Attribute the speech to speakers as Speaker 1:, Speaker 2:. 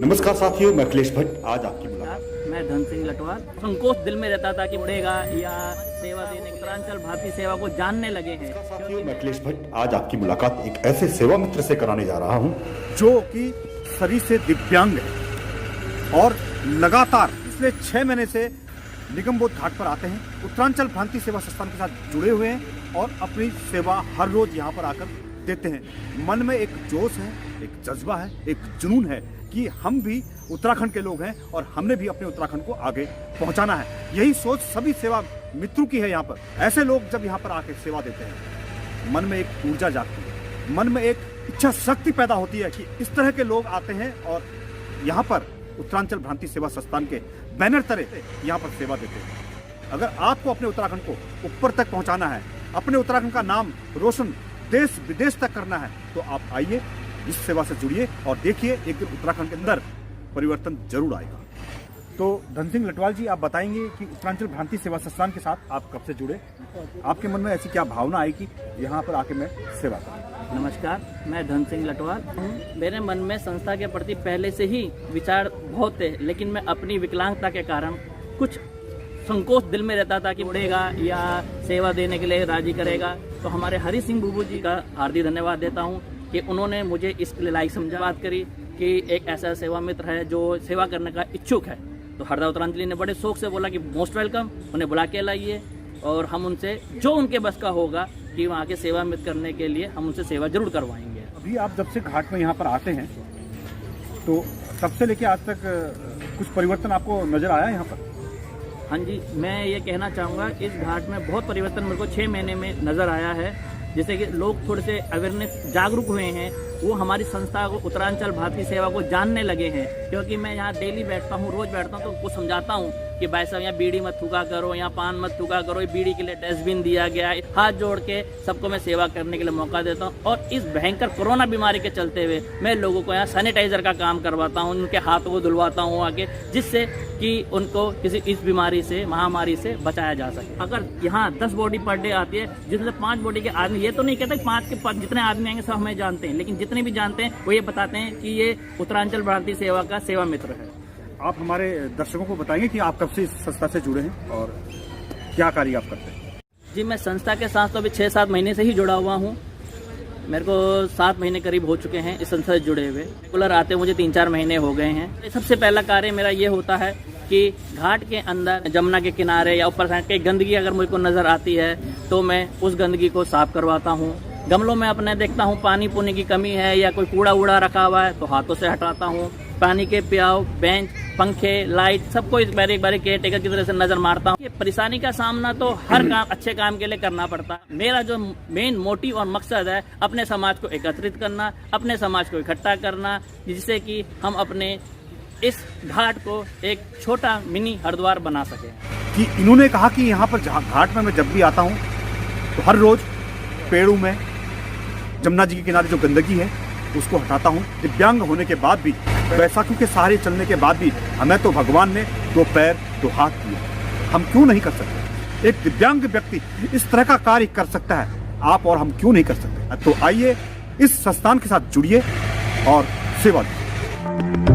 Speaker 1: नमस्कार साथियों, मैं अखिलेश भट्ट। आज आपकी मुलाकात
Speaker 2: मैं धन सिंह लटवार। संकोच दिल में रहता था कि बढ़ेगा या सेवा देने उत्तरांचल भारतीय सेवा को जानने लगे हैं।
Speaker 1: साथियों, मैं अखिलेश भट्ट। आज आपकी मुलाकात एक ऐसे सेवा मित्र से कराने जा रहा हूं
Speaker 3: जो कि शरीर से दिव्यांग है और लगातार पिछले 6 महीने से निगमबोध घाट पर आते हैं, उत्तरांचल प्रांतीय सेवा संस्थान के साथ जुड़े हुए हैं और अपनी सेवा हर रोज यहाँ पर आकर देते हैं। मन में एक जोश है, एक जज्बा है, एक जुनून है कि हम भी उत्तराखंड के लोग हैं और हमने भी अपने उत्तराखंड को आगे पहुंचाना है। यही सोच सभी सेवा मित्रों की है। यहाँ पर ऐसे लोग जब यहाँ पर आके सेवा देते हैं, मन में एक ऊर्जा जागती है, मन में एक इच्छा शक्ति पैदा होती है कि इस तरह के लोग आते हैं और यहाँ पर उत्तरांचल प्रांतीय सेवा संस्थान के बैनर तले यहाँ पर सेवा देते हैं। अगर आपको अपने उत्तराखंड को ऊपर तक पहुँचाना है, अपने उत्तराखंड का नाम रोशन देश विदेश तक करना है, तो आप आइए, इस सेवा से जुड़िए और देखिए, एक दिन उत्तराखंड के अंदर परिवर्तन जरूर आएगा। तो धन सिंह लटवाल जी, आप बताएंगे कि उत्तरांचल प्रांतीय सेवा संस्थान के साथ आप कब से जुड़े? आपके मन में ऐसी क्या भावना आई कि यहाँ पर आके मैं सेवा करूँ?
Speaker 2: नमस्कार, मैं धन सिंह लटवार हूँ। मेरे मन में संस्था के प्रति पहले से ही विचार बहुत थे, लेकिन मैं अपनी विकलांगता के कारण कुछ संकोच दिल में रहता था कि बढ़ेगा या सेवा देने के लिए राजी करेगा। तो हमारे हरि सिंह बुबू जी का हार्दिक धन्यवाद देता हूँ कि उन्होंने मुझे इसके लिए लायक समझा, बात करी कि एक ऐसा सेवा मित्र है जो सेवा करने का इच्छुक है। तो हरदा उत्तरांचली ने बड़े शौक से बोला कि मोस्ट वेलकम, उन्हें बुला के लाइए और हम उनसे जो उनके बस का होगा कि वहाँ के सेवा मित्र करने के लिए हम उनसे सेवा जरूर करवाएंगे।
Speaker 3: अभी आप जब से घाट में यहाँ पर आते हैं तो तब से लेके आज तक कुछ परिवर्तन आपको नजर आया यहाँ पर?
Speaker 2: हाँ जी, मैं ये कहना चाहूँगा, इस घाट में बहुत परिवर्तन मेरे को 6 महीने में नज़र आया है। जैसे कि लोग थोड़े से अवेयरनेस जागरूक हुए हैं, वो हमारी संस्था को उत्तरांचल भारतीय सेवा को जानने लगे हैं। क्योंकि मैं यहाँ डेली बैठता हूँ, रोज बैठता हूँ, तो उनको समझाता हूँ कि भाई साहब यहाँ बीड़ी मत थूका करो, यहाँ पान मत थूका करो, ये बीड़ी के लिए डस्टबिन दिया गया है। हाथ जोड़ के सबको मैं सेवा करने के लिए मौका देता हूँ। और इस भयंकर कोरोना बीमारी के चलते हुए मैं लोगों को यहाँ सैनिटाइजर का काम करवाता हूँ, उनके हाथों को धुलवाता हूँ आके, जिससे कि उनको किसी इस बीमारी से, महामारी से बचाया जा सके। अगर यहाँ 10 बॉडी पर डे आती है, जिसमें 5 बॉडी के आदमी, ये तो नहीं कहते 5 के 5 जितने आदमी आएंगे सब हमें जानते हैं, लेकिन जितने भी जानते हैं वो ये बताते हैं कि ये उत्तरांचल भारतीय सेवा का सेवा मित्र है।
Speaker 3: आप हमारे दर्शकों को बताएंगे कि आप कब से इस संस्था से जुड़े हैं और क्या कार्य आप करते हैं?
Speaker 2: जी, मैं संस्था के साथ तो अभी 6-7 महीने से ही जुड़ा हुआ हूँ। मेरे को 7 महीने करीब हो चुके हैं इस संस्था से जुड़े हुए। रेगुलर आते मुझे 3-4 महीने हो गए हैं। सबसे पहला कार्य मेरा ये होता है कि घाट के अंदर जमुना के किनारे या ऊपर साइड की गंदगी अगर मुझको नजर आती है तो मैं उस गंदगी को साफ करवाता हूँ। गमलों में अपने देखता हूँ पानी पुनी की कमी है या कोई कूड़ा उड़ा रखा हुआ है तो हाथों से हटाता हूँ। पानी के प्याव, बेंच, पंखे, लाइट सबको एक बार केयर टेकर की तरह से नजर मारता हूँ। परेशानी का सामना तो हर काम, अच्छे काम के लिए करना पड़ता है। मेरा जो मेन मोटिव और मकसद है, अपने समाज को एकत्रित करना, अपने समाज को इकट्ठा करना, जिससे कि हम अपने इस घाट को एक छोटा मिनी हरिद्वार बना सके।
Speaker 3: कि इन्होंने कहा कि यहाँ पर घाट में मैं जब भी आता हूँ तो हर रोज पेड़ों में जमुना जी के किनारे जो गंदगी है उसको हटाता हूँ। दिव्यांग होने के बाद भी, बैसाखी के सहारे चलने के बाद भी हमें तो भगवान ने 2 पैर 2 हाथ दिए, हम क्यों नहीं कर सकते? एक दिव्यांग व्यक्ति इस तरह का कार्य कर सकता है, आप और हम क्यों नहीं कर सकते? तो आइए, इस संस्थान के साथ जुड़िए और सेवा दीजिए।